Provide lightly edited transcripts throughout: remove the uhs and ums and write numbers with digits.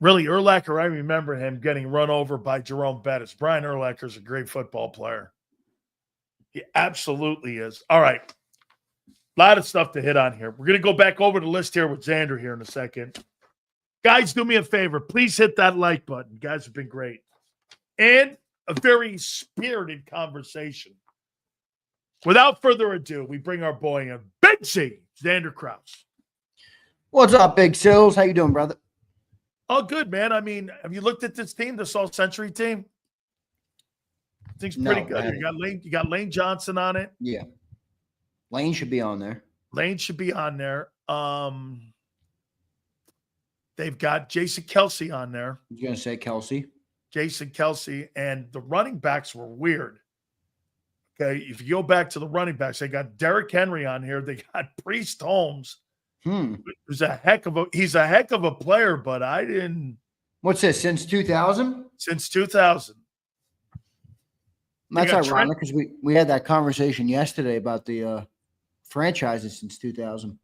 Really, Urlacher, I remember him getting run over by Jerome Bettis. Brian Urlacher's a great football player. He absolutely is. All right. A lot of stuff to hit on here. We're going to go back over the list here with Zander here in a second. Guys, do me a favor. Please hit that like button. You guys have been great. And a very spirited conversation. Without further ado, we bring our boy in, Big Z, Zander Krause. What's up, Big Sills? How you doing, brother? Oh, good, man. I mean, have you looked at this team, this all-century team? I think it's pretty good. You got Lane Johnson on it. Yeah. Lane should be on there. Lane should be on there. They've got Jason Kelce on there. I was going to say Kelce. Jason Kelce. And the running backs were weird. Okay, if you go back to the running backs, they got Derrick Henry on here. They got Priest Holmes. He's a heck of a player, but I didn't. What's this, since 2000? Since 2000. That's ironic because we had that conversation yesterday about the franchises since 2000.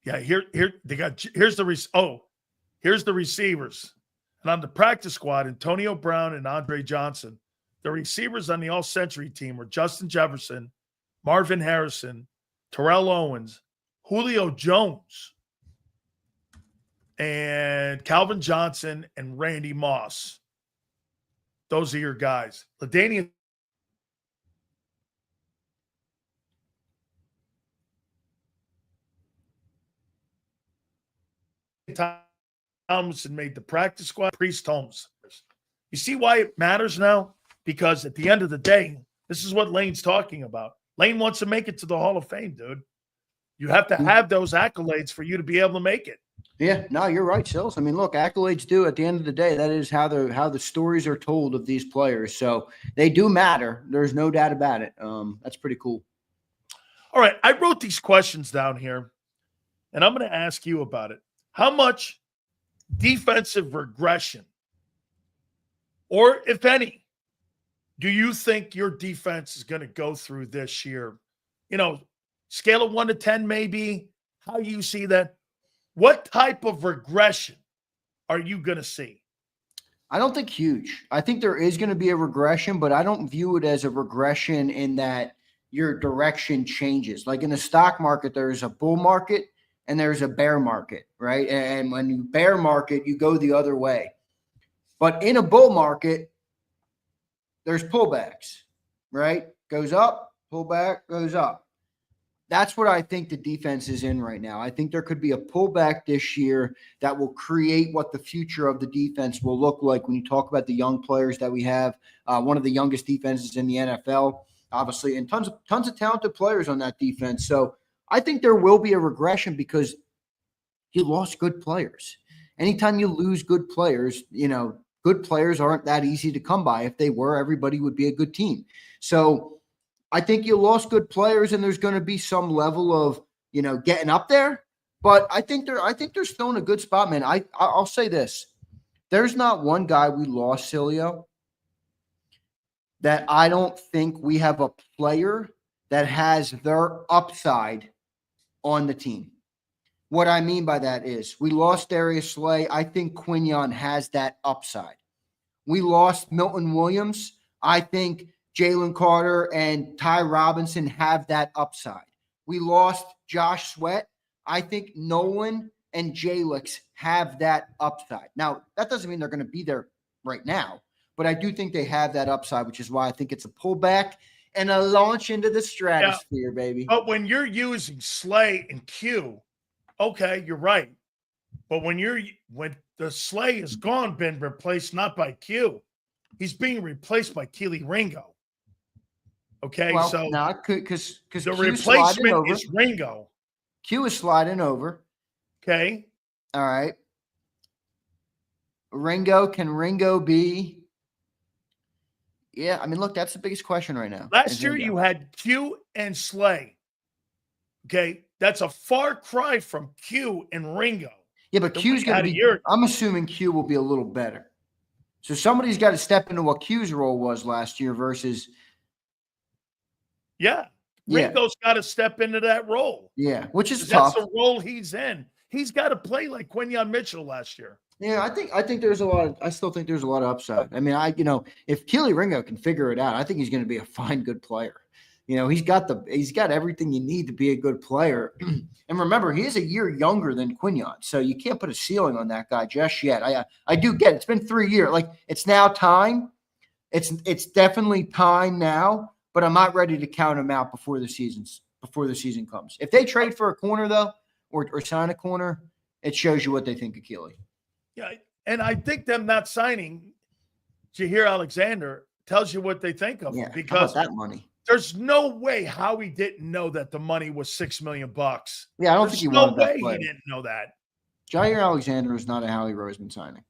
Yeah, here's the receivers. And on the practice squad, Antonio Brown and Andre Johnson. The receivers on the all-century team were Justin Jefferson, Marvin Harrison, Terrell Owens, Julio Jones, and Calvin Johnson and Randy Moss. Those are your guys. LaDainian Tomlinson made the practice squad. Priest Holmes. You see why it matters now? Because at the end of the day, this is what Lane's talking about. Lane wants to make it to the Hall of Fame, dude. You have to have those accolades for you to be able to make it. Yeah, no, you're right, Sills. I mean, look, accolades do at the end of the day. That is how the stories are told of these players. So they do matter. There's no doubt about it. That's pretty cool. All right, I wrote these questions down here, and I'm going to ask you about it. How much defensive regression, or if any, do you think your defense is going to go through this year? You know, scale of 1 to 10, maybe. How you see that? What type of regression are you going to see? I don't think huge. I think there is going to be a regression, but I don't view it as a regression in that your direction changes. Like in the stock market, there's a bull market and there's a bear market, right? And when you bear market, you go the other way. But in a bull market, there's pullbacks, right? Goes up, pullback, goes up. That's what I think the defense is in right now. I think there could be a pullback this year that will create what the future of the defense will look like when you talk about the young players that we have. One of the youngest defenses in the NFL, obviously, and tons of talented players on that defense. So I think there will be a regression because you lost good players. Anytime you lose good players, good players aren't that easy to come by. If they were, everybody would be a good team. So I think you lost good players, and there's going to be some level of, getting up there. But I think they're still in a good spot, man. I'll say this. There's not one guy we lost, Sileo, that I don't think we have a player that has their upside on the team. What I mean by that is we lost Darius Slay. I think Quinion has that upside. We lost Milton Williams. I think Jalen Carter and Ty Robinson have that upside. We lost Josh Sweat. I think Nolan and Jalix have that upside. Now, that doesn't mean they're going to be there right now, but I do think they have that upside, which is why I think it's a pullback and a launch into the stratosphere, baby. But when you're using Slay and Q, okay, you're right. But when the Slay is gone, been replaced not by Q, he's being replaced by Keely Ringo. Okay, well, so not because the replacement is Ringo. Q is sliding over. Okay. All right. Can Ringo be? Yeah, I mean, look, that's the biggest question right now. Last year you had Q and Slay. Okay, that's a far cry from Q and Ringo. Yeah, but Q's going to be. I'm assuming Q will be a little better. So somebody's got to step into what Q's role was last year versus. Yeah. Ringo's got to step into that role. Yeah, which is tough. That's the role he's in. he's got to play like Quinyon Mitchell last year. Yeah, I think there's a lot of, I still think there's a lot of upside. I mean, if Keely Ringo can figure it out, I think he's going to be a fine, good player. He's got everything you need to be a good player. And remember, he is a year younger than Quinyon, so you can't put a ceiling on that guy just yet. I do get it. It's been 3 years. Like, it's now time. It's definitely time now, but I'm not ready to count him out before the season comes. If they trade for a corner though, or sign a corner, it shows you what they think of Keely. Yeah, and I think them not signing Jair Alexander tells you what they think of him, because that money. There's no way Howie didn't know that the money was $6 million. Yeah, I don't think he wanted that player. He didn't know that. Jair Alexander is not a Howie Roseman signing.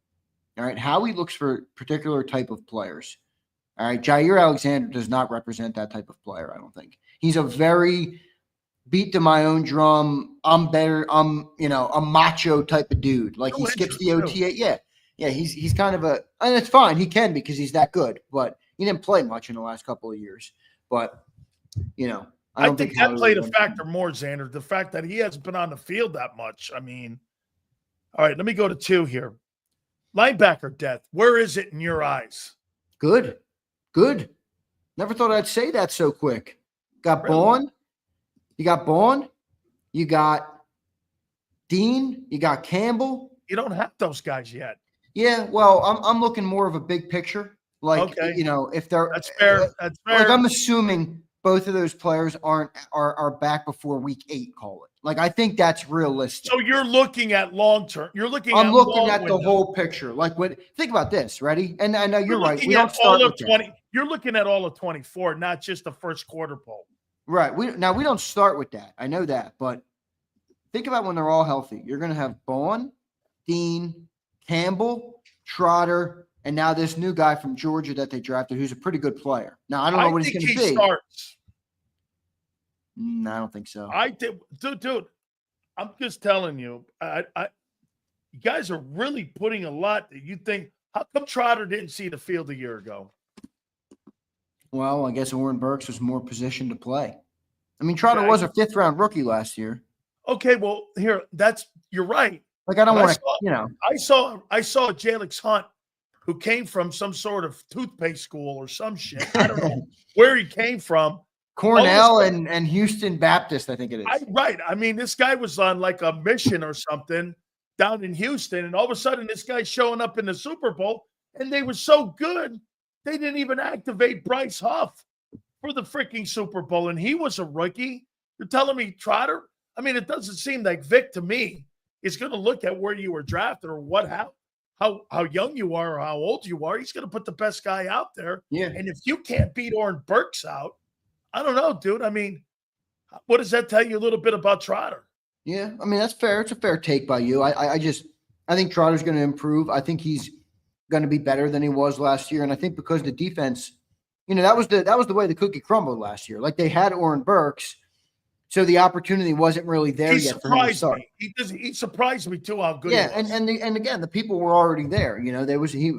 All right, Howie looks for particular type of players. All right, Jair Alexander does not represent that type of player, I don't think. He's a very beat to my own drum, I'm better, I'm a macho type of dude. Like, he skips the OTA. Yeah, he's kind of and it's fine. He can, because he's that good, but he didn't play much in the last couple of years. But, I think that played a factor more, Zander, the fact that he hasn't been on the field that much. I mean, all right, let me go to 2 here. Linebacker depth, where is it in your eyes? Good. Never thought I'd say that so quick. Got Really? Bourne. You got Bourne. You got Dean. You got Campbell. You don't have those guys yet. Yeah, well, I'm looking more of a big picture. Like, okay. If they're that's fair. That's fair. Like, I'm assuming both of those players are back before week 8. Call it. Like, I think that's realistic. So you're looking at long term. I'm looking at the whole picture. Like, think about this. Ready? And I know you're right. We don't start with 20. You're looking at all of 24, not just the first quarter poll. Right. We don't start with that. I know that, but think about when they're all healthy. You're going to have Bourne, Dean, Campbell, Trotter, and now this new guy from Georgia that they drafted, who's a pretty good player. Now, I don't know what he's going to be. Starts. I don't think so. Dude. I'm just telling you. You guys are really putting a lot that you think. How come Trotter didn't see the field a year ago? Well, I guess Oren Burks was more positioned to play. I mean, Trotter was a 5th-round rookie last year. Okay, well, you're right. Like, I don't want to, I saw Jalen Hunt, who came from some sort of toothpaste school or some shit. I don't know where he came from. Cornell and Houston Baptist, I think it is. Right. I mean, this guy was on like a mission or something down in Houston, and all of a sudden this guy's showing up in the Super Bowl, and they were so good, they didn't even activate Bryce Huff for the freaking Super Bowl, and he was a rookie. You're telling me Trotter? I mean, it doesn't seem like Vic, to me, is going to look at where you were drafted or how young you are or how old you are. He's going to put the best guy out there. Yeah. And if you can't beat Oren Burks out, I don't know, dude. I mean, what does that tell you a little bit about Trotter? Yeah, I mean, that's fair. It's a fair take by you. I think Trotter's going to improve. I think he's going to be better than he was last year. And I think because the defense, that was the way the cookie crumbled last year. Like, they had Oren Burks, so the opportunity wasn't really there yet for him to start. He surprised me too how good he was. And again, the people were already there.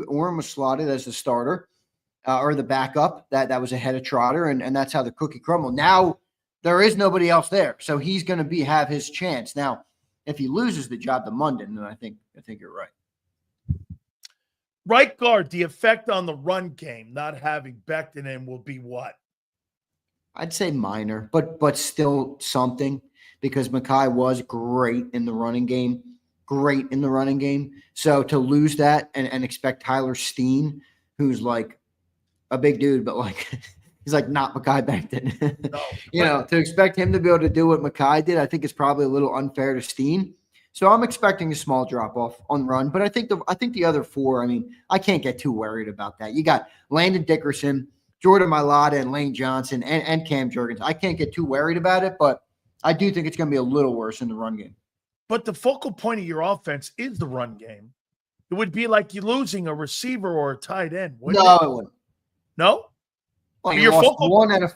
Oren was slotted as the starter or the backup that was ahead of Trotter, and that's how the cookie crumbled. Now there is nobody else there, so he's going to have his chance. Now, if he loses the job to Munden, then I think you're right. Right guard, the effect on the run game, not having Becton in, will be what? I'd say minor, but still something, because Mekhi was great in the running game. So to lose that and expect Tyler Steen, who's like a big dude, but like he's like not Mekhi Becton. No, to expect him to be able to do what Mekhi did, I think is probably a little unfair to Steen. So I'm expecting a small drop off on run, but I think the other 4. I mean, I can't get too worried about that. You got Landon Dickerson, Jordan Mailata, and Lane Johnson, and Cam Jurgens. I can't get too worried about it, but I do think it's going to be a little worse in the run game. But the focal point of your offense is the run game. It would be like you losing a receiver or a tight end. It wouldn't. No? Well, your focal one out of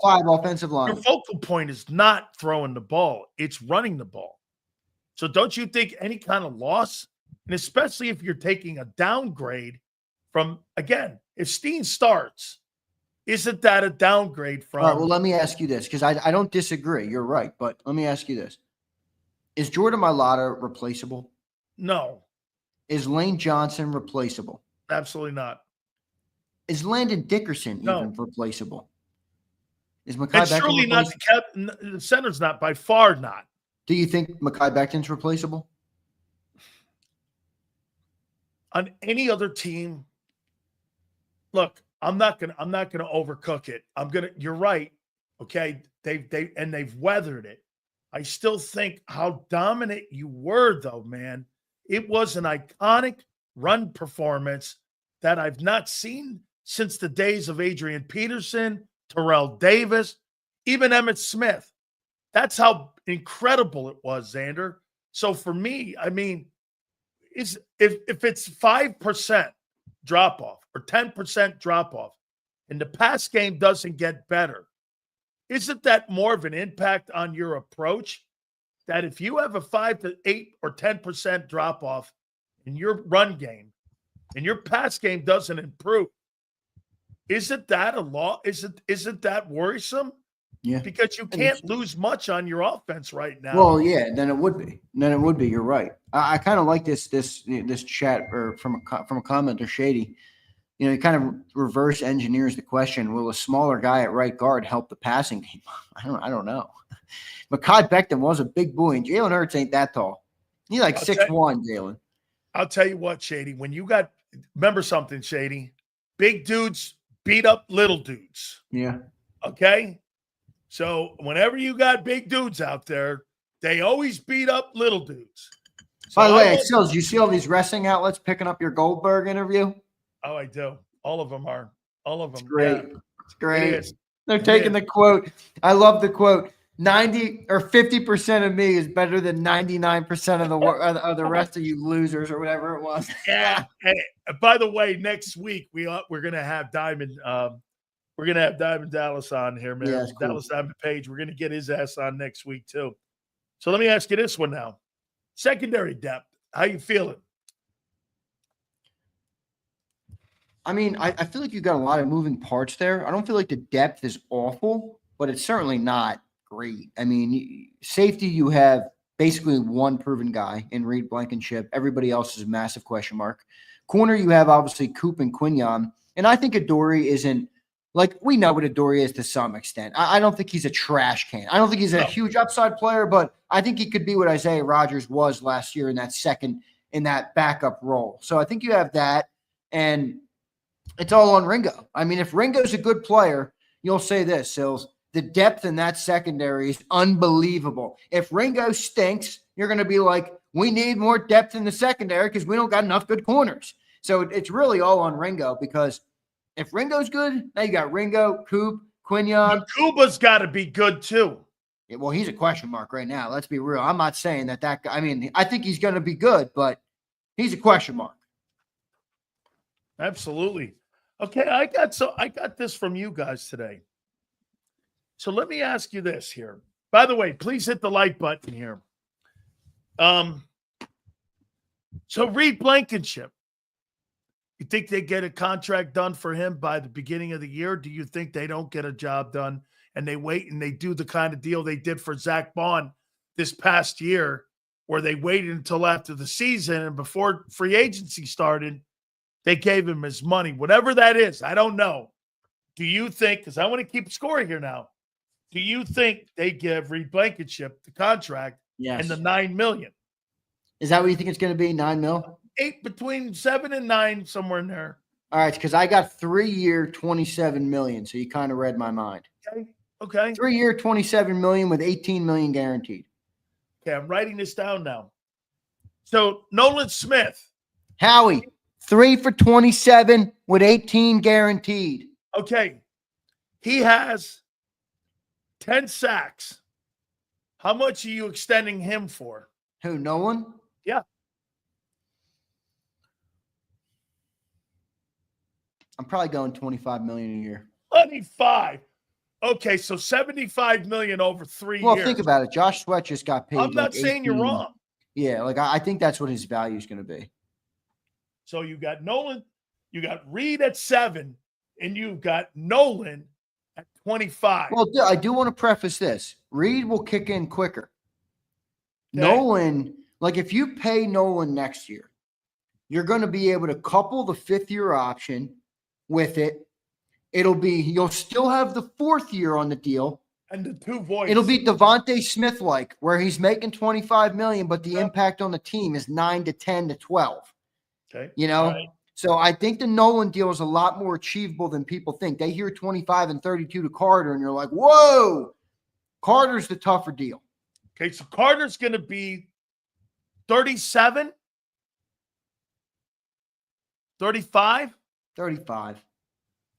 5 offensive line. Your focal point is not throwing the ball; it's running the ball. So don't you think any kind of loss, and especially if you're taking a downgrade from, again, if Steen starts, isn't that a downgrade from? All right, well, let me ask you this, because I don't disagree. You're right, but let me ask you this. Is Jordan Mailata replaceable? No, Is Lane Johnson replaceable? absolutely not. Is Landon Dickerson No. even replaceable? Is Mekhi And Becton surely not replaceable? the center's not, by far not. Do you think Mekhi Becton's replaceable? On any other team, look, I'm not gonna overcook it. You're right. Okay. They've weathered it. I still think how dominant you were, though, man. It was an iconic run performance that I've not seen since the days of Adrian Peterson, Terrell Davis, even Emmitt Smith. That's how incredible it was, Zander. So for me, I mean, if it's 5% drop off or 10% drop off and the pass game doesn't get better, isn't that more of an impact on your approach? That if you have a 5 to 8 or 10% drop off in your run game and your pass game doesn't improve, isn't that a law? Isn't that worrisome? Yeah. Because you can't lose much on your offense right now. Well, yeah, then it would be. You're right. I kind of like this chat or from a commenter, Shady. You know, he kind of reverse engineers the question: will a smaller guy at right guard help the passing game? I don't know. Mekhi Becton was a big boy, and Jaylen Hurts ain't that tall. He's like 6'1", Jaylen. I'll tell you what, Shady. When you remember something, Shady. Big dudes beat up little dudes. Yeah. Okay. So whenever you got big dudes out there, they always beat up little dudes. So by the way, Sills, you see all these wrestling outlets picking up your Goldberg interview? Oh, I do. All of them are. All of them. It's great. Yeah. It's great. It They're taking the quote. I love the quote. 90 or 50% of me is better than 99% of the rest of you losers or whatever it was. Yeah. Hey, by the way, next week we're gonna have Diamond. We're gonna have Diamond Dallas on here, man. Yeah, cool. Dallas Diamond Page. We're gonna get his ass on next week too. So let me ask you this one now: secondary depth. How you feeling? I mean, I feel like you got a lot of moving parts there. I don't feel like the depth is awful, but it's certainly not great. I mean, safety, you have basically one proven guy in Reed Blankenship. Everybody else is a massive question mark. Corner, you have obviously Coop and Quinyon. And I think Adoree isn't like, we know what Adoree is to some extent. I don't think he's a trash can. I don't think he's a huge upside player, but I think he could be what Isaiah Rodgers was last year in that backup role. So I think you have that. And it's all on Ringo. I mean, if Ringo's a good player, you'll say this, Sills. The depth in that secondary is unbelievable. If Ringo stinks, you're going to be like, we need more depth in the secondary because we don't got enough good corners. So it's really all on Ringo because if Ringo's good, now you got Ringo, Coop, Quinyon. Kuba's got to be good too. Yeah, well, he's a question mark right now. Let's be real. I'm not saying that guy. I mean, I think he's going to be good, but he's a question mark. Absolutely. Okay, I got this from you guys today. So let me ask you this here. By the way, please hit the like button here. So Reed Blankenship, you think they get a contract done for him by the beginning of the year? Do you think they don't get a job done and they wait and they do the kind of deal they did for Zach Bond this past year, where they waited until after the season and before free agency started, they gave him his money, whatever that is? I don't know. Do you think, because I want to keep scoring here now, do you think they give Reed Blankenship the contract and the $9 million? Is that what you think it's going to be? $9 million? Between 7 and 9, somewhere in there. All right, because I got 3-year, $27 million. So you kind of read my mind. Okay. 3-year, $27 million with $18 million guaranteed. Okay, I'm writing this down now. So Nolan Smith. Howie, 3 for 27 with 18 guaranteed. Okay. He has 10 sacks. How much are you extending him for? Who, Nolan? Yeah. I'm probably going $25 million a year. 25. Okay, so $75 million over 3 years. Well, think about it. Josh Sweat just got paid. I'm not saying 18. you're wrong. Yeah, like I think that's what his value is going to be. So you got Nolan, you got Reed at 7, and you've got Nolan at 25. Well, I do want to preface this. Reed will kick in quicker. Nolan, like if you pay Nolan next year, you're going to be able to couple the 5th-year option with it. You'll still have the 4th year on the deal. And the 2 voice. It'll be Devontae Smith-like, where he's making $25 million, but the impact on the team is 9 to 10 to 12. Okay. You know? Right. So I think the Nolan deal is a lot more achievable than people think. They hear 25 and 32 to Carter, and you're like, whoa, Carter's the tougher deal. Okay, so Carter's going to be 37, 35? 35.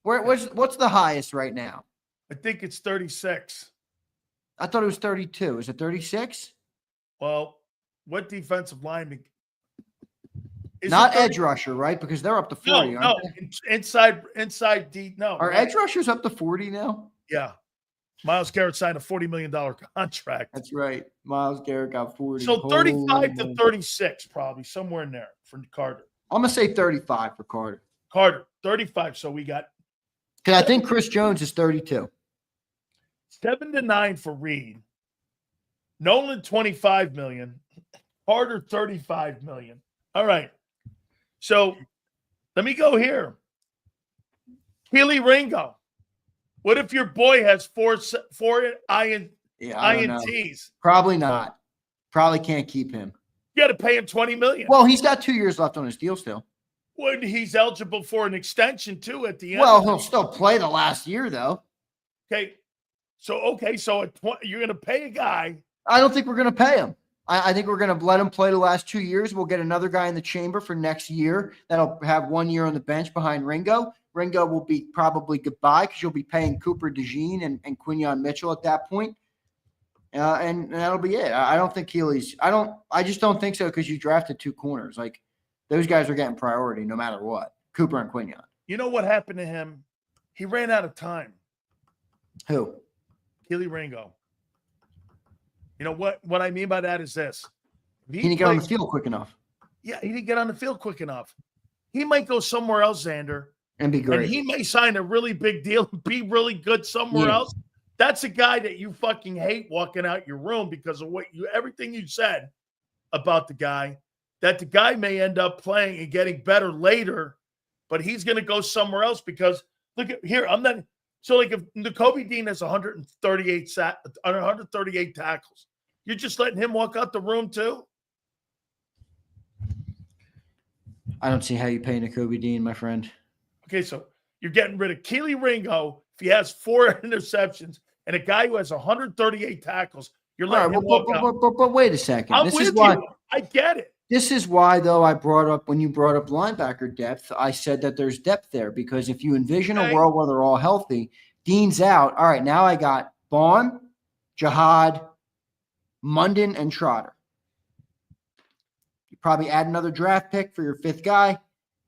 What's the highest right now? I think it's 36. I thought it was 32. Is it 36? Well, what defensive lineman? Not edge rusher, right? Because they're up to 40. No, inside D. No. Are edge rushers up to 40 now? Yeah. Myles Garrett signed a $40 million contract. That's right. Myles Garrett got 40. So 35 to 36, probably somewhere in there for Carter. I'm going to say 35 for Carter. Carter, 35. So we got. Because I think Chris Jones is 32. 7 to 9 for Reed. Nolan, $25 million. Carter, $35 million. All right. So let me go here. Keely Ringo. What if your boy has four INTs? Probably not. Probably can't keep him. You got to pay him $20 million. Well, he's got 2 years left on his deal still. When he's eligible for an extension too at the end. Well, he'll still play the last year though. Okay. So you're going to pay a guy. I don't think we're going to pay him. I think we're going to let him play the last 2 years. We'll get another guy in the chamber for next year that'll have 1 year on the bench behind Ringo. Ringo will be probably goodbye because you'll be paying Cooper DeJean and Quinyon Mitchell at that point. And that'll be it. I don't think Keely's – I just don't think so because you drafted 2 corners. Like, those guys are getting priority no matter what, Cooper and Quinyon. You know what happened to him? He ran out of time. Who? Keely Ringo. You know what I mean by that is this. He didn't get on the field quick enough. Yeah, he didn't get on the field quick enough. He might go somewhere else, Zander. And be great. And he may sign a really big deal and be really good somewhere else. That's a guy that you fucking hate walking out your room because of everything you said about the guy, that the guy may end up playing and getting better later, but he's going to go somewhere else because look at here. So like if Nakobe Dean has 138 tackles, you're just letting him walk out the room too? I don't see how you pay Nakobe Dean, my friend. Okay, so you're getting rid of Keely Ringo if he has 4 interceptions and a guy who has 138 tackles. You're letting him walk out. But wait a second. I'm with you. I get it. This is why, though, when you brought up linebacker depth, I said that there's depth there because if you envision a world where they're all healthy, Dean's out. All right, now I got Vaughn, Jihad, Munden, and Trotter. You probably add another draft pick for your 5th guy,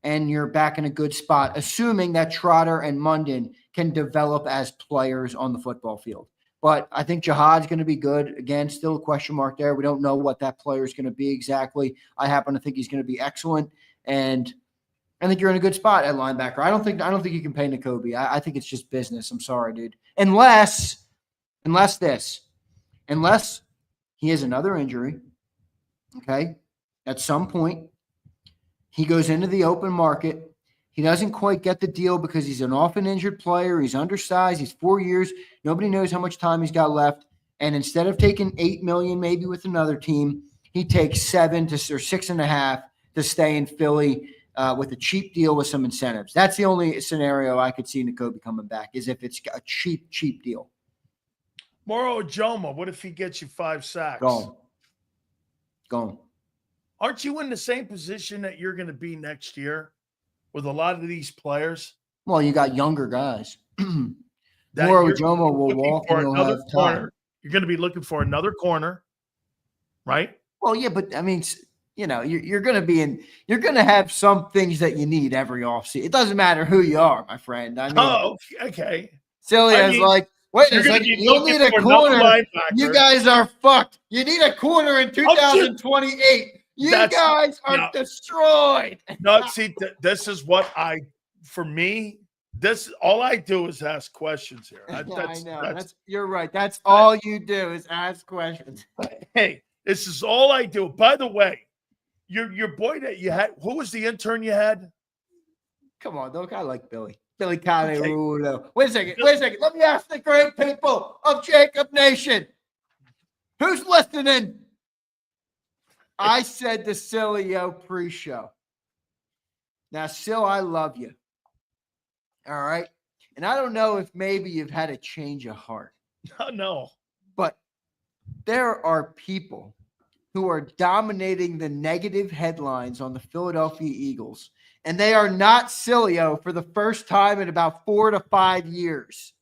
and you're back in a good spot, assuming that Trotter and Munden can develop as players on the football field. But I think Jihad's going to be good. Again, still a question mark there. We don't know what that player is going to be exactly. I happen to think he's going to be excellent, and I think you're in a good spot at linebacker. I don't think you can pay Nakobe. I think it's just business. I'm sorry, dude. Unless he has another injury, okay, at some point, he goes into the open market. He doesn't quite get the deal because he's an often injured player. He's undersized. He's 4 years. Nobody knows how much time he's got left. And instead of taking $8 million maybe with another team, he takes 7 or 6.5 to stay in Philly with a cheap deal with some incentives. That's the only scenario I could see Nakobe coming back is if it's a cheap deal. Moro Ojoma, what if he gets you 5 sacks? Gone. Aren't you in the same position that you're going to be next year with a lot of these players? Well, you got younger guys. Moro Ojoma will walk and he'll have time. You're going to be looking for another corner, right? Well, yeah, but I mean, you know, you're going to have some things that you need every offseason. It doesn't matter who you are, my friend. I mean, okay. Cilio's like, wait a second, you'll need a corner. You guys are fucked. You need a corner in 2028. You guys are destroyed. No, see, this is what all I do is ask questions here. I know. You're right. That's all you do is ask questions. Hey, This is all I do. By the way, your boy that you had, who was the intern you had? Come on, don't I like Billy? Billy Calirulo. Wait a second. Let me ask the great people of JAKIB Nation. Who's listening? I said the Sileo pre-show. Now, Sil, I love you. All right. And I don't know if maybe you've had a change of heart. No. But there are people who are dominating the negative headlines on the Philadelphia Eagles, and they are not Sileo for the first time in about 4 to 5 years.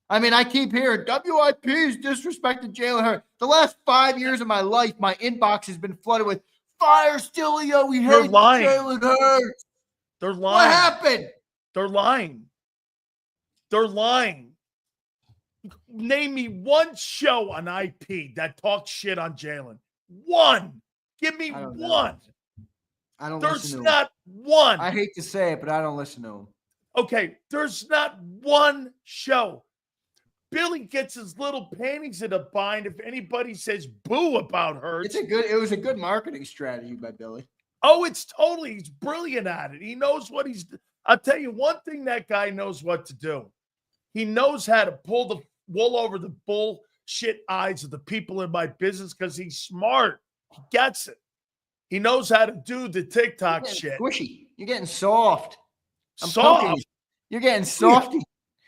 I mean, I keep hearing WIP's disrespected Jaylen Hurts. The last 5 years of my life, my inbox has been flooded with fire Sileo. We hate Jaylen Hurts. They're lying. What happened? They're lying. They're lying. Name me one show on IP that talks shit on Jaylen. One. Give me one. I don't There's listen to not one. I hate to say it, but I don't listen to him. Okay, there's not one show. Billy gets his little panties in a bind if anybody says boo about Hurts. It was a good marketing strategy by Billy. Oh, he's brilliant at it. He knows what I'll tell you one thing, that guy knows what to do. He knows how to pull the wool over the bullshit eyes of the people in my business because he's smart. He gets it. He knows how to do the TikTok shit. Squishy. You're getting soft. Soft. You're getting softy.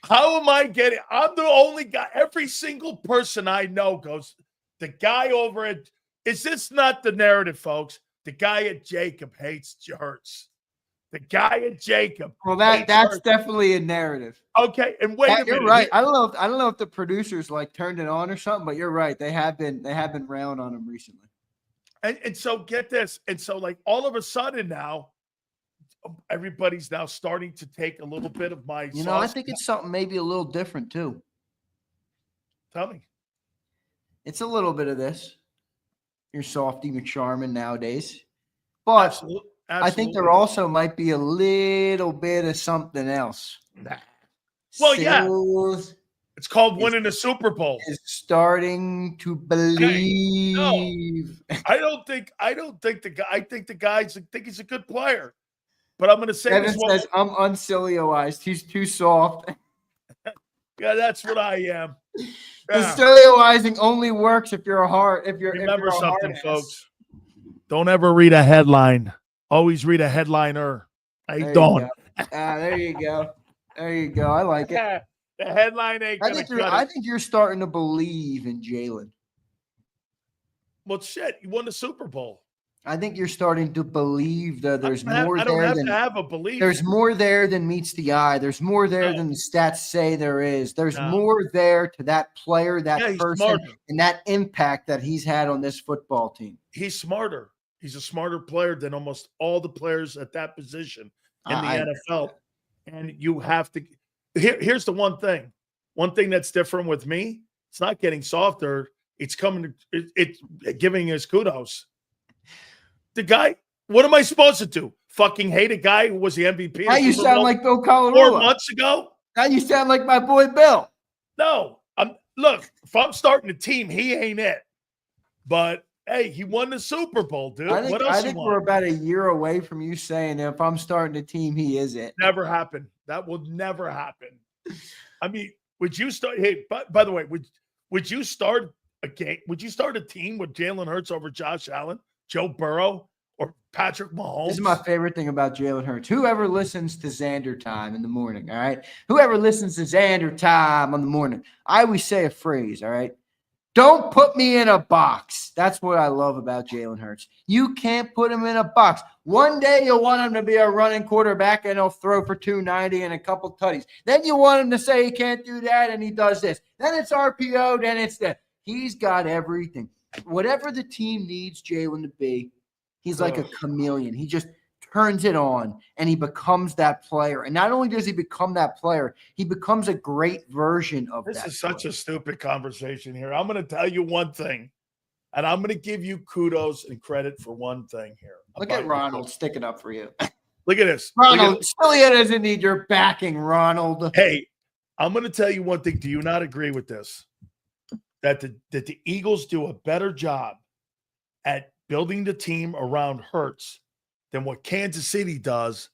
How am I getting? I'm the only guy. Every single person I know goes, the guy over at, is this not the narrative, folks? The guy at JAKIB hates Hurts. The guy at JAKIB. Well, that's definitely a narrative. Okay, and wait a minute. You're right. I don't know if the producers turned it on or something, but you're right. They have been railing on him recently. And so get this. And so all of a sudden now, everybody's now starting to take a little bit of my sauce. I think it's something maybe a little different too. Tell me. It's a little bit of this. You're softy McCharmin nowadays. But Absolutely. I think there also might be a little bit of something else. Nah. Well, yeah. It's called winning the Super Bowl. Is starting to believe. No, I don't think the guy. I think the guys think he's a good player. But I'm going to say Kevin says I'm unsilioized. He's too soft. Yeah, that's what I am. Yeah. The silioizing only works if you're a hard. Remember something, folks. Don't ever read a headline. Always read a headliner. How you doing? There you go. There you go. I like it. The headline ain't gonna cut it. I think you're starting to believe in Jaylen. Well, shit, you won the Super Bowl. I think you're starting to believe that there's more there. I don't have to have a belief. There's more there than meets the eye. There's more there than the stats say there is. There's more there to that player, that person, and that impact that he's had on this football team. He's smarter. He's a smarter player than almost all the players at that position in the NFL. And you have to here's the one thing. One thing that's different with me, it's not getting softer. It's coming to it's giving us kudos. The guy, what am I supposed to do? Fucking hate a guy who was the MVP? Now you sound like Bill Colarulo. 4 months ago? Now you sound like my boy Bill. No. Look, if I'm starting a team, he ain't it. But hey, he won the Super Bowl, dude. I think we're about a year away from you saying that if I'm starting a team, he is it. Never happen. That will never happen. I mean, would you start? Hey, by the way, would you start a game? Would you start a team with Jaylen Hurts over Josh Allen, Joe Burrow, or Patrick Mahomes? This is my favorite thing about Jaylen Hurts. Whoever listens to Zander Time in the morning, all right? Whoever listens to Zander Time in the morning, I always say a phrase, all right? Don't put me in a box. That's what I love about Jaylen Hurts. You can't put him in a box. One day you'll want him to be a running quarterback and he'll throw for 290 and a couple tutties. Then you want him to say he can't do that and he does this. Then it's RPO, then it's that. He's got everything. Whatever the team needs Jaylen to be, he's like a chameleon. He just turns it on and he becomes that player. And not only does he become that player, he becomes a great version of that. This is such a stupid conversation here. I'm going to tell you one thing, and I'm going to give you kudos and credit for one thing here. Look at Ronald sticking up for you. Look at this. Ronald, Sileo doesn't need your backing, Ronald. Hey, I'm going to tell you one thing. Do you not agree with this? That the Eagles do a better job at building the team around Hurts than what Kansas City does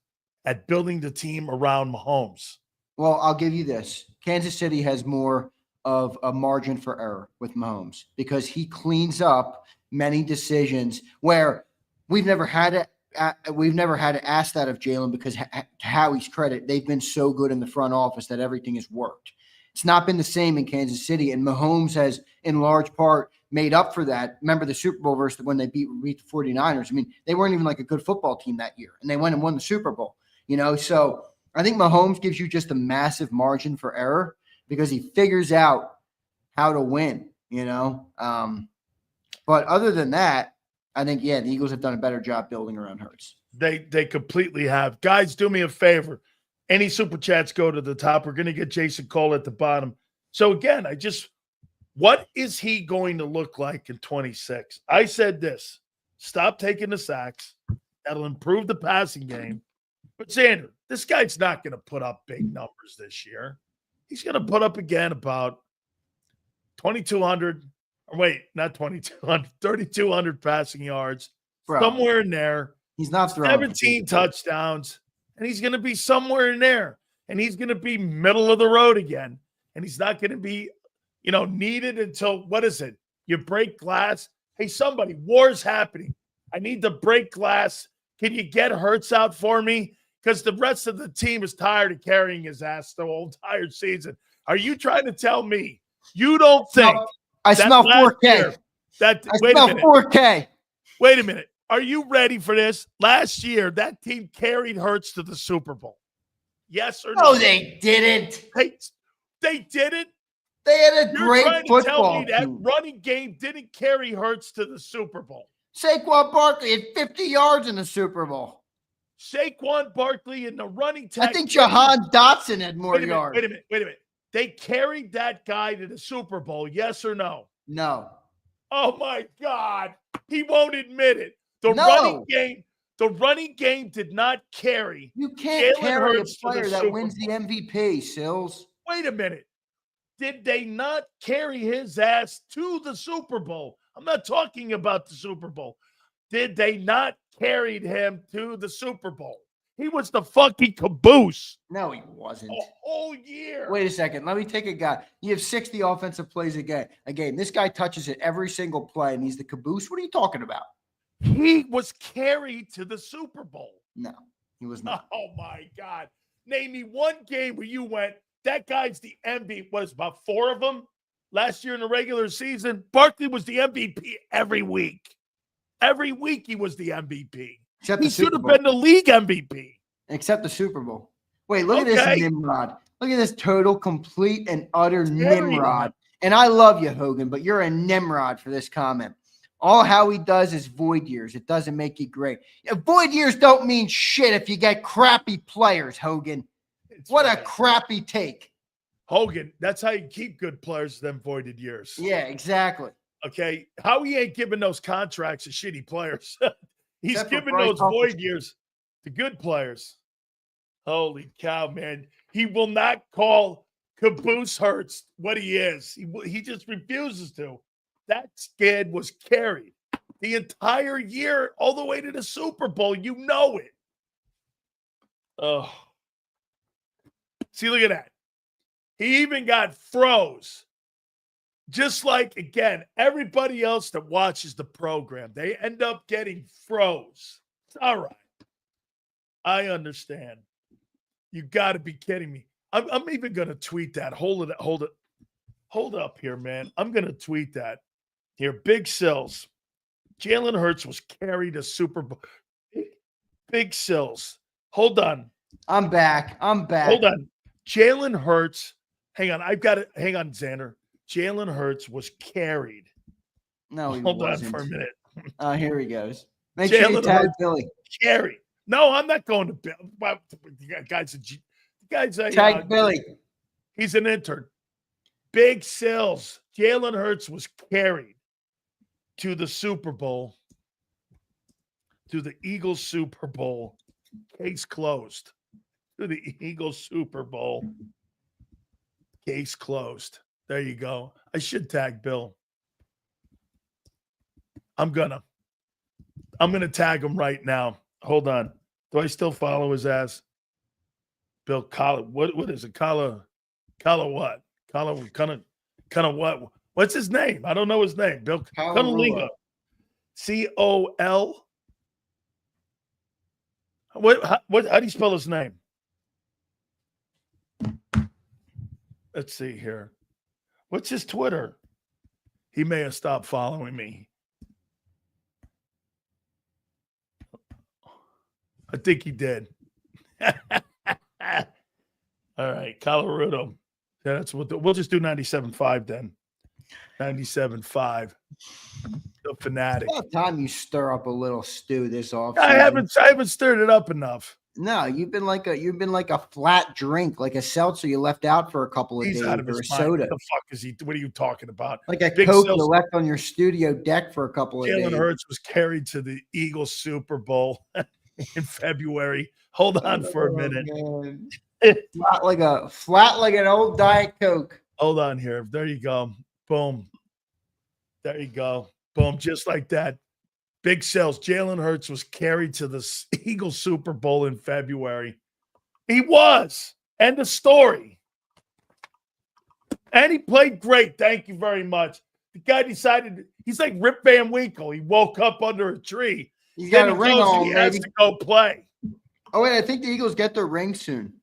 at building the team around Mahomes. Well, I'll give you this. Kansas City has more of a margin for error with Mahomes because he cleans up many decisions where we've never had to ask that of Jaylen because to Howie's credit, they've been so good in the front office that everything has worked. It's not been the same in Kansas City, and Mahomes has, in large part, made up for that. Remember the Super Bowl versus when they beat the 49ers? I mean, they weren't even like a good football team that year, and they went and won the Super Bowl. So I think Mahomes gives you just a massive margin for error because he figures out how to win, But other than that, I think, the Eagles have done a better job building around Hurts. They completely have. Guys, do me a favor. Any super chats go to the top. We're going to get Jason Cole at the bottom. So again, what is he going to look like in 26? I said this. Stop taking the sacks. That'll improve the passing game. But Zander, this guy's not going to put up big numbers this year. He's going to put up again about 2,200. Wait, not 2,200. 3,200 passing yards. Bro, somewhere in there. He's not throwing 17 touchdowns. And he's going to be somewhere in there. And he's going to be middle of the road again. And he's not going to be, needed until, what is it? You break glass. Hey, somebody, war's happening. I need to break glass. Can you get Hurts out for me? Because the rest of the team is tired of carrying his ass the whole entire season. Are you trying to tell me you don't think I smell 4K. I smell 4K. Wait a minute. Are you ready for this? Last year, that team carried Hurts to the Super Bowl. Yes or no? No, they didn't. They didn't? They had a You're great trying to football tell me that team. running game didn't carry Hurts to the Super Bowl. Saquon Barkley had 50 yards in the Super Bowl. Saquon Barkley in the running tag. I think Jahan Dotson had more yards. Wait a minute. They carried that guy to the Super Bowl, yes or no? No. Oh, my God. He won't admit it. The running game did not carry. You can't Jaylen carry Hurts a player that Super wins the Bowl. MVP, Sills. Wait a minute. Did they not carry his ass to the Super Bowl? I'm not talking about the Super Bowl. Did they not carry him to the Super Bowl? He was the fucking caboose. No, he wasn't. A whole year. Wait a second. Let me take a guy. You have 60 offensive plays a game. This guy touches it every single play, and he's the caboose. What are you talking about? He was carried to the Super Bowl. No, he was not. Oh, my God. Name me one game where you went, that guy's the MVP. What is about 4 of them last year in the regular season? Barkley was the MVP every week. Every week he was the MVP. He should have been the league MVP. Except the Super Bowl. Wait, look at this Nimrod. Look at this total, complete, and utter Nimrod. And I love you, Hogan, but you're a Nimrod for this comment. All Howie does is void years. It doesn't make you great. Void years don't mean shit if you get crappy players, Hogan. What a crappy take. Hogan, that's how you keep good players, them voided years. Yeah, exactly. Okay. Howie ain't giving those contracts to shitty players. He's giving those void years to good players. Holy cow, man. He will not call Caboose Hurts what he is. He just refuses to. That skid was carried the entire year all the way to the Super Bowl. You know it. Oh. See, look at that. He even got froze. Just like, again, everybody else that watches the program, they end up getting froze. It's all right. I understand. You got to be kidding me. I'm even going to tweet that. Hold up here, man. I'm going to tweet that. Here, Big Sills. Jaylen Hurts was carried a Super Bowl. Big Sills. Hold on. I'm back. Hold on. Jaylen Hurts. Hang on. I've got it. Hang on, Zander. Jaylen Hurts was carried. No, he Hold wasn't. on for a minute. Here he goes. Make sure you tag Billy. Carried. No, I'm not going to Bill. Guy's a tag Billy. He's an intern. Big Sills. Jaylen Hurts was carried to the Super Bowl, to the Eagles Super Bowl. Case closed. To the Eagles Super Bowl. Case closed. There you go. I should tag Bill. I'm gonna. I'm going to tag him right now. Hold on. Do I still follow his ass? Bill Collar. What is it? Collar what? Collar kind of what? What's his name? I don't know his name. Bill Cunningham. COL. How do you spell his name? Let's see here. What's his Twitter? He may have stopped following me. I think he did. All right, Colorado. Yeah, that's what we'll just do 97.5 then. 97.5. The Fanatic. It's about time you stir up a little stew this off. I haven't stirred it up enough. No, you've been like a flat drink, like a seltzer you left out for a couple of days, Out of or a his mind. soda. What the fuck is he? What are you talking about? Like a Big Coke seltzer. you left on your studio deck for a couple of days. Jaylen Hurts was carried to the Eagles Super Bowl in February. Hold on for a minute. flat like an old Diet Coke. Hold on here. There you go. Boom. There you go. Boom. Just like that. Big sales. Jaylen Hurts was carried to the Eagles Super Bowl in February. He was. End of story. And he played great. Thank you very much. The guy decided he's like Rip Van Winkle. He woke up under a tree. He's got a ring on, he has to go play. Oh, wait. I think the Eagles get their ring soon.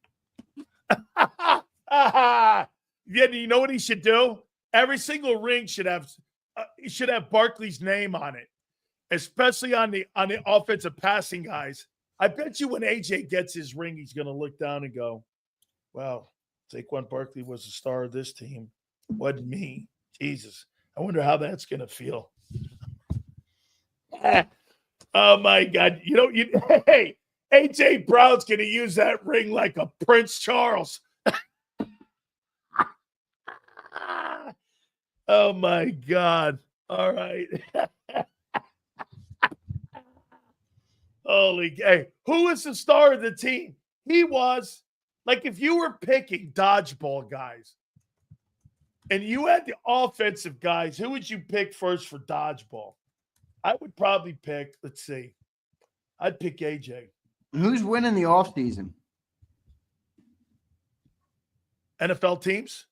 Yeah, you know what he should do? Every single ring should have Barkley's name on it, especially on the offensive passing guys. I bet you when AJ gets his ring, he's going to look down and go, "Wow, Saquon Barkley was the star of this team. Wasn't me. Jesus, I wonder how that's going to feel." Oh my God! Hey, AJ Brown's going to use that ring like a Prince Charles. Oh my God. All right. Holy, hey, who is the star of the team? He was. Like, if you were picking dodgeball guys and you had the offensive guys, who would you pick first for dodgeball? I would probably pick, let's see. I'd pick AJ. Who's winning the offseason? NFL teams?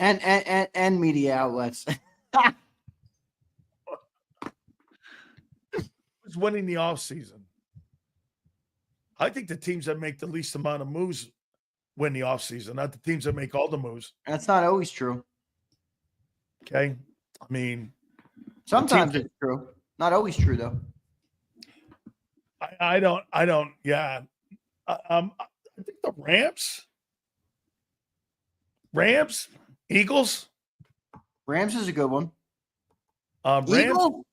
And media outlets. Who's winning the offseason? I think the teams that make the least amount of moves win the offseason, not the teams that make all the moves. That's not always true. Okay. I mean, sometimes it's true. Not always true, though. I don't, yeah. I think the Rams, Eagles. Rams is a good one. Rams. Eagles?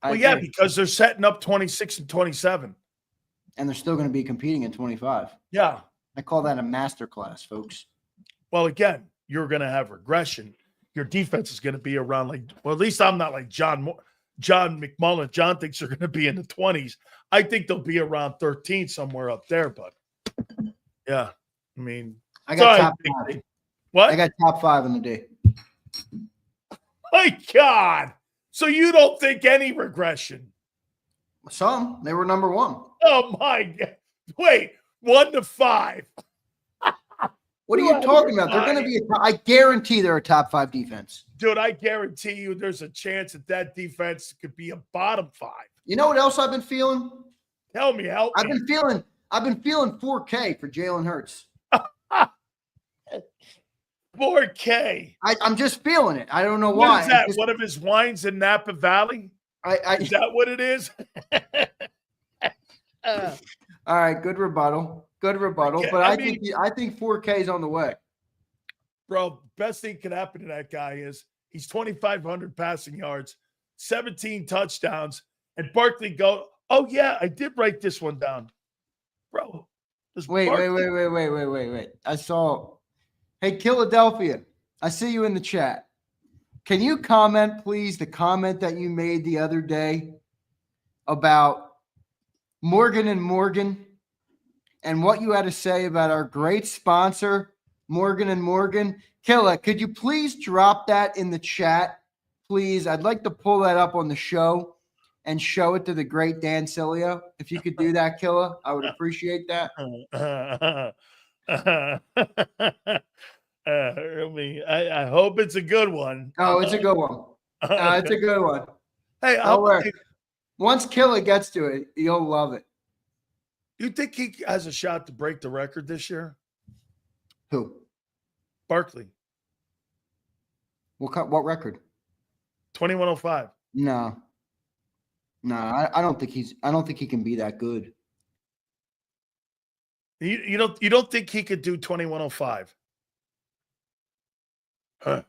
Well, yeah, because they're setting up 26 and 27. And they're still going to be competing in 25. Yeah. I call that a masterclass, folks. Well, again, you're going to have regression. Your defense is going to be around at least I'm not like John McMullen. John thinks they're going to be in the 20s. I think they'll be around 13 somewhere up there, but yeah, I mean, I got top 5. What? I got top 5 in the day. My God. So you don't think any regression? Some. They were number 1. Oh, my God. Wait, 1 to 5. What are you talking about? They're going to be I guarantee they're a top 5 defense. Dude, I guarantee you there's a chance that defense could be a bottom 5. You know what else I've been feeling? Tell me, help me. I've been feeling 4K for Jaylen Hurts. 4K. I'm just feeling it. I don't know why. What is that? One of his wines in Napa Valley? Is that what it is? All right, good rebuttal. Yeah, but I think 4K is on the way. Bro, best thing can happen to that guy is he's 2,500 passing yards, 17 touchdowns, and Barkley oh yeah, I did write this one down. Bro. Wait. I saw, hey, Philadelphia, I see you in the chat. Can you comment, please, the comment that you made the other day about Morgan & Morgan and what you had to say about our great sponsor, Morgan and Morgan. Killa, could you please drop that in the chat? Please. I'd like to pull that up on the show and show it to the great Dan Sileo. If you could do that, Killa, I would appreciate that. I hope it's a good one. Oh, it's a good one. It's a good one. Hey, Don't worry. Once Killa gets to it, you'll love it. You think he has a shot to break the record this year? Who? Barkley. What record? 2105. No, I don't think he can be that good. You don't think he could do 2105? Huh.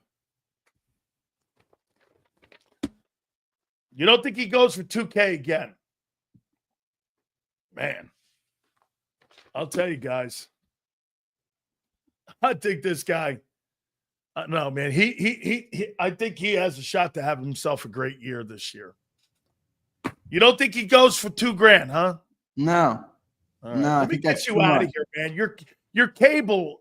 You don't think he goes for 2K again? Man, I'll tell you guys. I think this guy. No, man. He. I think he has a shot to have himself a great year this year. You don't think he goes for $2,000, huh? No. Right. No, Let I me think get that's you out of here, man. Your cable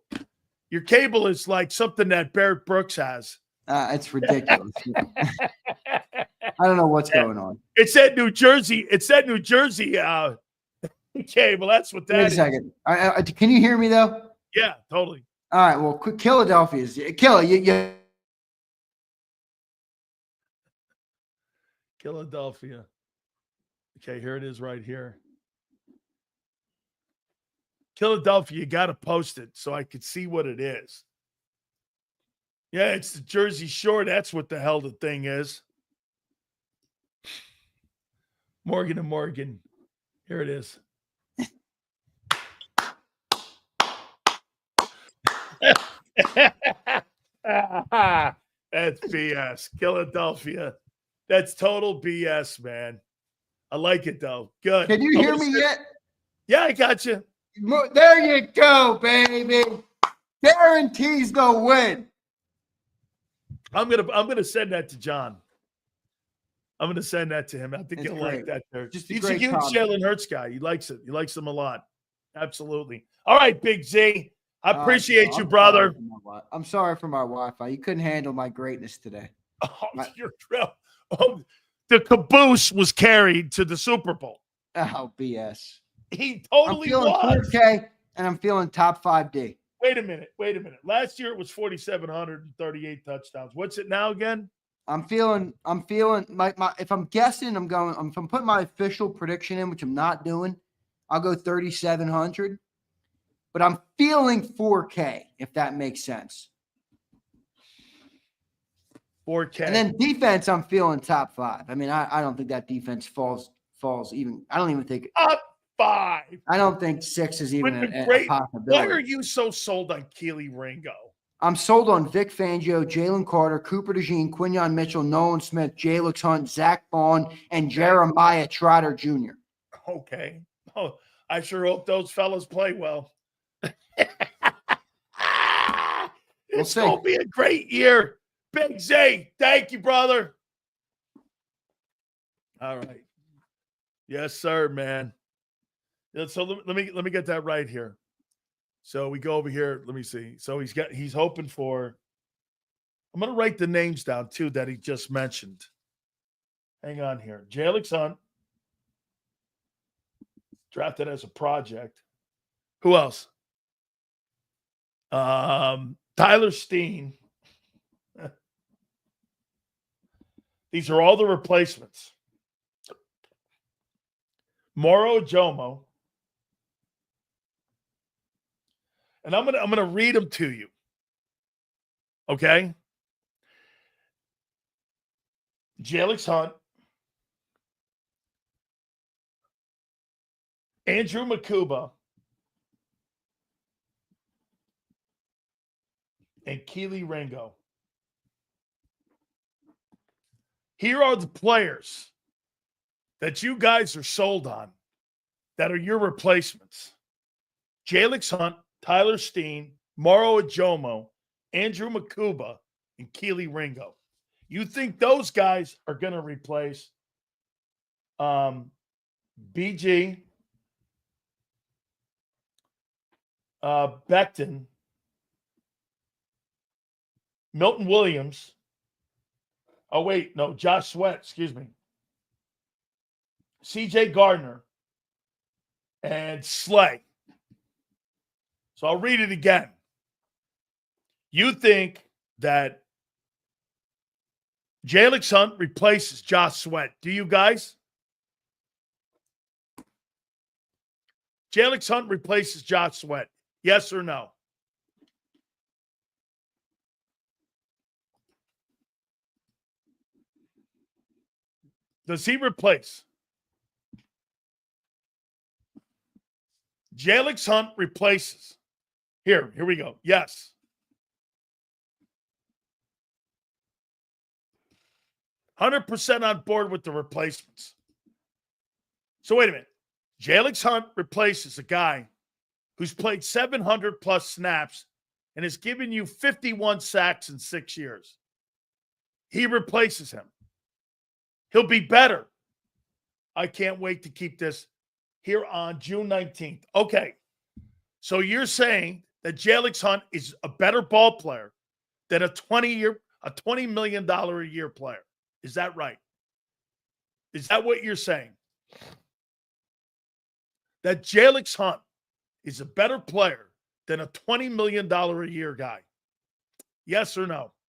is like something that Barrett Brooks has. It's ridiculous. I don't know what's going on. It's that New Jersey. Cable. That's what that Wait a is. second. Can you hear me though? Yeah, totally. All right. Well, Philadelphia's Killa. Philadelphia. Okay, here it is right here. Philadelphia, you got to post it so I could see what it is. Yeah, it's the Jersey Shore. That's what the hell the thing is. Morgan and Morgan. Here it is. That's BS. Philadelphia. That's total BS, man. I like it, though. Good. Can you hear me yet? Yeah, I got you. There you go, baby. Guarantees the win. I'm gonna send that to John. I'm gonna send that to him. I think It's he'll great. like that there. Just He's a huge Jaylen Hurts guy. He likes it. He likes him a lot. Absolutely. All right, Big Z. I appreciate you, brother. I'm sorry for my Wi-Fi. You couldn't handle my greatness today. The caboose was carried to the Super Bowl. Oh, BS. He totally I'm feeling was. 4K, and I'm feeling top 5D. Wait a minute. Last year it was 4,738 touchdowns. What's it now again? I'm feeling my if I'm guessing, if I'm putting my official prediction in, which I'm not doing, I'll go 3,700. But I'm feeling 4K, if that makes sense. 4K. And then defense, I'm feeling top 5. I mean, I don't think that defense falls even. I don't even think up 5. I don't think 6 is even a possibility. Why are you so sold on Keely Ringo? I'm sold on Vic Fangio, Jalen Carter, Cooper DeJean, Quinyon Mitchell, Nolan Smith, Jalix Hunt, Zach Bond, and Jeremiah Trotter Jr. Okay. Oh, I sure hope those fellas play well. It's going to be a great year. Big Z, thank you, brother. All right. Yes, sir, man. So let me get that right here. So we go over here. Let me see. So he's hoping for. I'm going to write the names down too that he just mentioned. Hang on here. Jalix Hunt, drafted as a project. Who else? Tyler Steen. These are all the replacements. Moro Jomo. And I'm gonna read them to you. Okay? Jalix Hunt. Andrew Makuba. And Keely Ringo. Here are the players that you guys are sold on that are your replacements. Jalix Hunt, Tyler Steen, Moro Ajomo, Andrew Makuba, and Keely Ringo. You think those guys are going to replace BG, Becton, Milton Williams. Oh, wait. No, Josh Sweat. Excuse me. C.J. Gardner and Slay. So I'll read it again. You think that Jalen Hunt replaces Josh Sweat. Do you guys? Jalen Hunt replaces Josh Sweat. Yes or no? Does he replace? Jalen Hunt replaces. Here we go. Yes. 100% on board with the replacements. So wait a minute. Jalen Hunt replaces a guy who's played 700 plus snaps and has given you 51 sacks in 6 years. He replaces him. He'll be better. I can't wait to keep this here on June 19th. Okay. So you're saying that Jalen Hunt is a better ball player than a $20 million a year player. Is that right? Is that what you're saying? That Jalen Hunt is a better player than a $20 million a year guy? Yes or no?